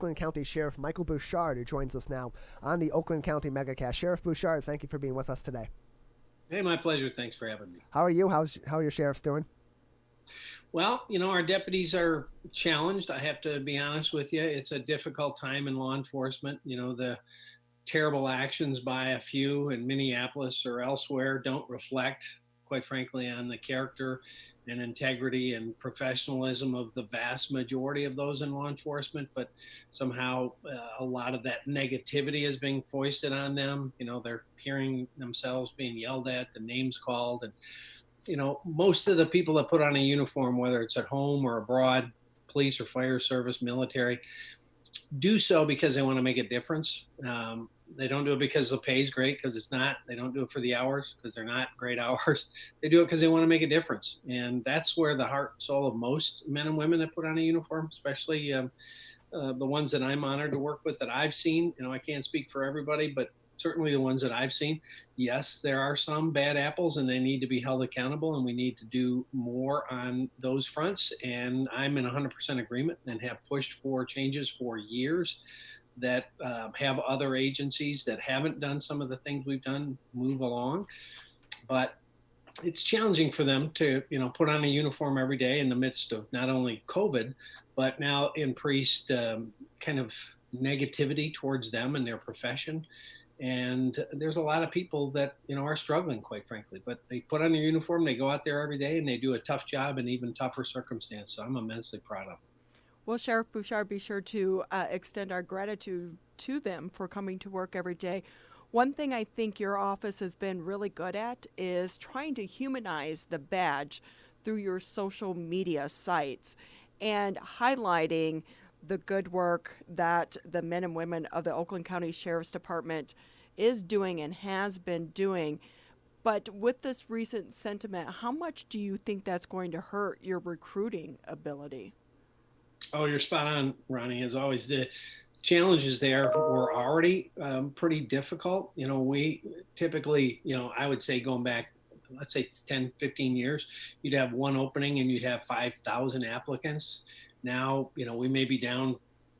Oakland County Sheriff Michael Bouchard, who joins us now on the Oakland County Megacast. Sheriff Bouchard, thank you for being with us today. Hey, my pleasure. Thanks for having me. How are you? How are your sheriffs doing? Well, our deputies are challenged. I have to be honest with you. It's a difficult time in law enforcement. The terrible actions by a few in Minneapolis or elsewhere don't reflect, quite frankly, on the character and integrity and professionalism of the vast majority of those in law enforcement. But somehow a lot of that negativity is being foisted on them. They're hearing themselves being yelled at, the names called. And, most of the people that put on a uniform, whether it's at home or abroad, police or fire service, military, do so because they want to make a difference. They don't do it because the pay is great, because it's not. They don't do it for the hours, because they're not great hours. They do it because they want to make a difference. And that's where the heart and soul of most men and women that put on a uniform, especially the ones that I'm honored to work with that I've seen. I can't speak for everybody, but certainly the ones that I've seen. Yes, there are some bad apples and they need to be held accountable, and we need to do more on those fronts. And I'm in 100% agreement and have pushed for changes for years that have other agencies that haven't done some of the things we've done move along. But it's challenging for them to, put on a uniform every day in the midst of not only COVID, but now increased kind of negativity towards them and their profession. And there's a lot of people that, are struggling, quite frankly, but they put on their uniform, they go out there every day and they do a tough job in even tougher circumstances. So I'm immensely proud of them. Well, Sheriff Bouchard, be sure to extend our gratitude to them for coming to work every day. One thing I think your office has been really good at is trying to humanize the badge through your social media sites and highlighting the good work that the men and women of the Oakland County Sheriff's Department is doing and has been doing. But with this recent sentiment, how much do you think that's going to hurt your recruiting ability? Oh, you're spot on, Ronnie. As always, the challenges there were already pretty difficult. We typically, I would say going back, let's say 10, 15 years, you'd have one opening and you'd have 5,000 applicants. Now, we may be down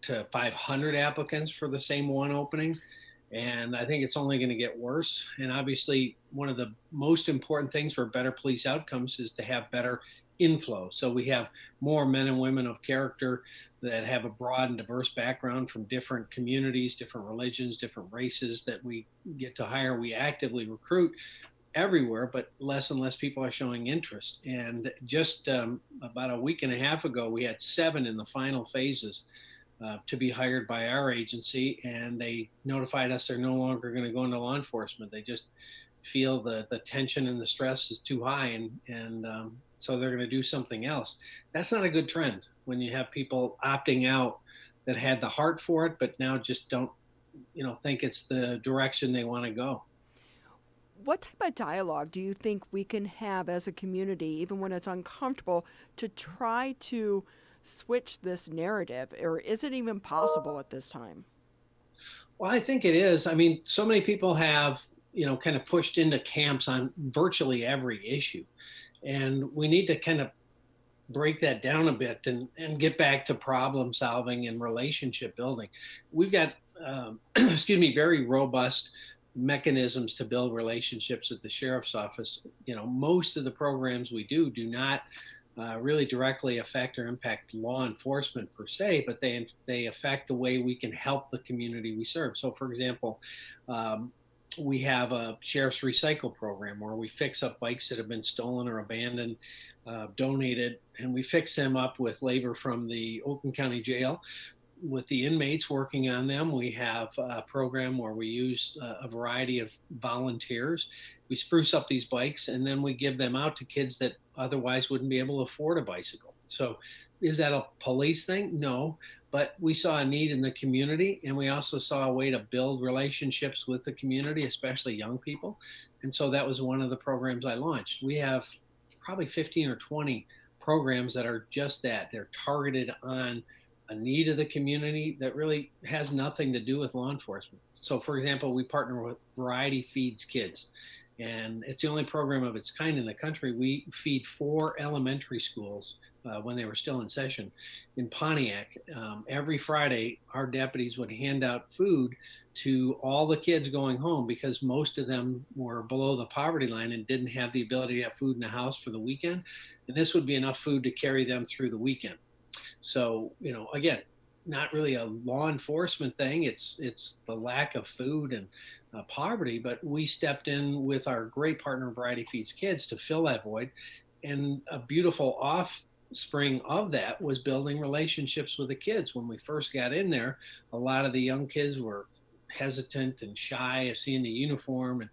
to 500 applicants for the same one opening. And I think it's only going to get worse. And obviously, one of the most important things for better police outcomes is to have better inflow. So we have more men and women of character that have a broad and diverse background from different communities, different religions, different races that we get to hire. We actively recruit everywhere, but less and less people are showing interest. And just about a week and a half ago, we had 7 in the final phases to be hired by our agency, and they notified us they're no longer going to go into law enforcement. They just feel the tension and the stress is too high, and so they're going to do something else. That's not a good trend when you have people opting out that had the heart for it, but now just don't, think it's the direction they want to go. What type of dialogue do you think we can have as a community, even when it's uncomfortable, to try to switch this narrative? Or is it even possible at this time? Well, I think it is. I mean, so many people have, kind of pushed into camps on virtually every issue. And we need to kind of break that down a bit and get back to problem solving and relationship building. We've got, very robust mechanisms to build relationships at the sheriff's office. Most of the programs we do not really directly affect or impact law enforcement per se, but they affect the way we can help the community we serve. So, for example, we have a sheriff's recycle program where we fix up bikes that have been stolen or abandoned, donated, and we fix them up with labor from the Oakland County Jail. With the inmates working on them, we have a program where we use a variety of volunteers. We spruce up these bikes and then we give them out to kids that otherwise wouldn't be able to afford a bicycle. So is that a police thing? No, but we saw a need in the community, and we also saw a way to build relationships with the community, especially young people. And so that was one of the programs I launched. We have probably 15 or 20 programs that are just that. They're targeted on a need of the community that really has nothing to do with law enforcement. So, for example, we partner with Variety Feeds Kids, and it's the only program of its kind in the country. We feed 4 elementary schools when they were still in session in Pontiac. Every Friday, our deputies would hand out food to all the kids going home because most of them were below the poverty line and didn't have the ability to have food in the house for the weekend. And this would be enough food to carry them through the weekend. So, again, not really a law enforcement thing. It's the lack of food and poverty, but we stepped in with our great partner, Variety Feeds Kids, to fill that void. And a beautiful offspring of that was building relationships with the kids. When we first got in there, a lot of the young kids were hesitant and shy of seeing the uniform,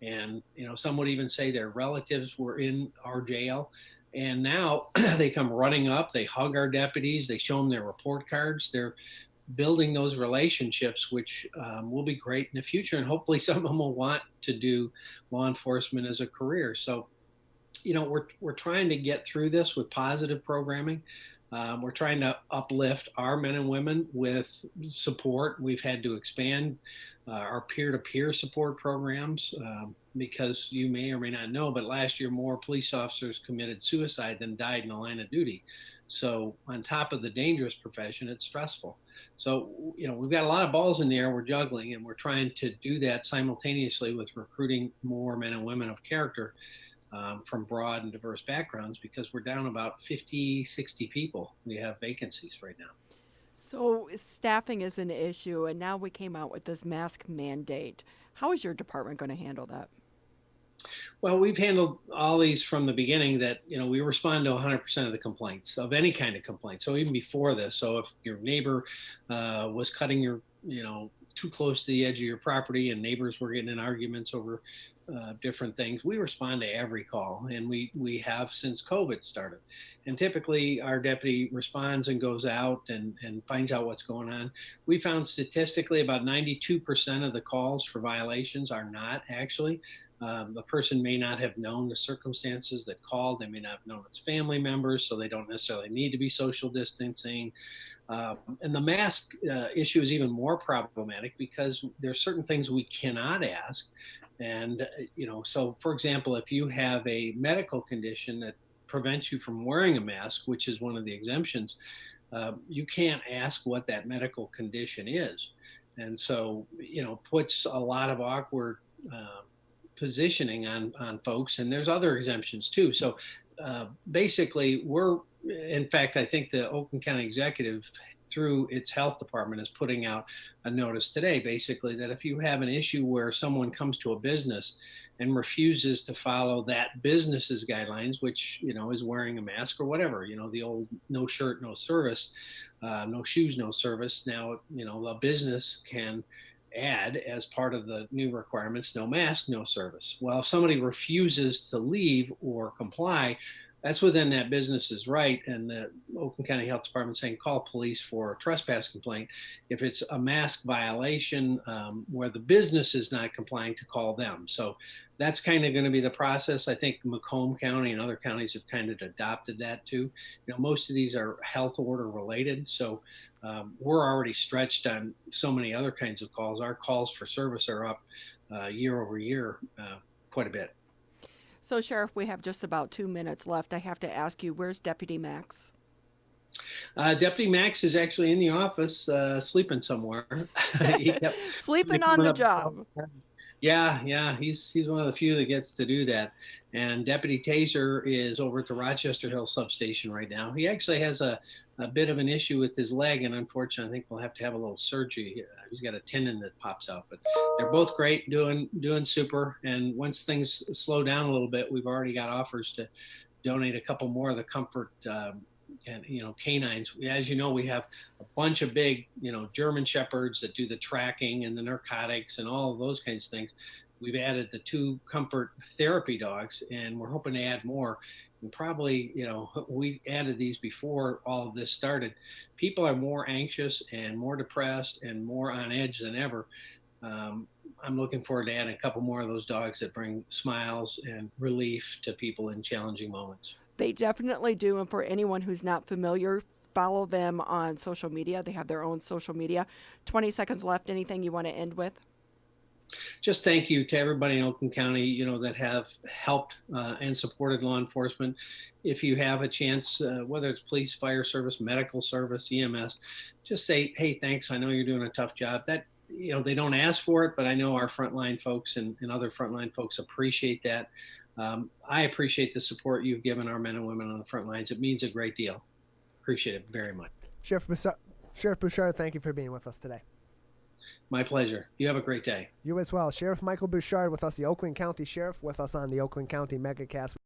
and some would even say their relatives were in our jail. And now they come running up, they hug our deputies, they show them their report cards. They're building those relationships, which will be great in the future. And hopefully some of them will want to do law enforcement as a career. So, we're trying to get through this with positive programming. We're trying to uplift our men and women with support. We've had to expand our peer-to-peer support programs because you may or may not know, but last year more police officers committed suicide than died in the line of duty. So on top of the dangerous profession, it's stressful. So, we've got a lot of balls in the air we're juggling, and we're trying to do that simultaneously with recruiting more men and women of character from broad and diverse backgrounds, because we're down about 50, 60 people. We have vacancies right now. So staffing is an issue, and now we came out with this mask mandate. How is your department going to handle that? Well, we've handled all these from the beginning that, we respond to 100% of the complaints, of any kind of complaint. So even before this, so if your neighbor was cutting your, too close to the edge of your property and neighbors were getting in arguments over different things, we respond to every call, and we have since COVID started. And typically our deputy responds and goes out and finds out what's going on. We found statistically about 92% of the calls for violations are not actually. The person may not have known the circumstances that called. They may not have known it's family members, so they don't necessarily need to be social distancing. And the mask issue is even more problematic because there's certain things we cannot ask. And, so for example, if you have a medical condition that prevents you from wearing a mask, which is one of the exemptions, you can't ask what that medical condition is. And so, puts a lot of awkward positioning on folks, and there's other exemptions too. So basically in fact, I think the Oakland County Executive through its health department is putting out a notice today, basically, that if you have an issue where someone comes to a business and refuses to follow that business's guidelines, which, is wearing a mask or whatever, the old no shirt, no service, no shoes, no service. Now, a business can add as part of the new requirements, no mask, no service. Well, if somebody refuses to leave or comply, that's within that business's right. And the Oakland County Health Department saying call police for a trespass complaint. If it's a mask violation where the business is not complying, to call them. So that's kind of going to be the process. I think Macomb County and other counties have kind of adopted that too. Most of these are health order related. So we're already stretched on so many other kinds of calls. Our calls for service are up year over year quite a bit. So, Sheriff, we have just about 2 minutes left. I have to ask you, where's Deputy Max? Deputy Max is actually in the office sleeping somewhere. Sleeping on the job. Yeah, he's one of the few that gets to do that. And Deputy Taser is over at the Rochester Hill substation right now. He actually has a bit of an issue with his leg, and unfortunately, I think we'll have to have a little surgery. He's got a tendon that pops out, but they're both great, doing super. And once things slow down a little bit, we've already got offers to donate a couple more of the comfort and canines. As you know, we have a bunch of big German shepherds that do the tracking and the narcotics and all of those kinds of things. We've added the 2 comfort therapy dogs, and we're hoping to add more. And probably, we added these before all of this started. People are more anxious and more depressed and more on edge than ever. I'm looking forward to adding a couple more of those dogs that bring smiles and relief to people in challenging moments. They definitely do. And for anyone who's not familiar, follow them on social media. They have their own social media. 20 seconds left. Anything you want to end with? Just thank you to everybody in Oakland County, that have helped and supported law enforcement. If you have a chance, whether it's police, fire service, medical service, EMS, just say, hey, thanks. I know you're doing a tough job. That, they don't ask for it, but I know our frontline folks and other frontline folks appreciate that. I appreciate the support you've given our men and women on the front lines. It means a great deal. Appreciate it very much. Sheriff Bouchard, thank you for being with us today. My pleasure. You have a great day. You as well. Sheriff Michael Bouchard with us, the Oakland County Sheriff, with us on the Oakland County MegaCast.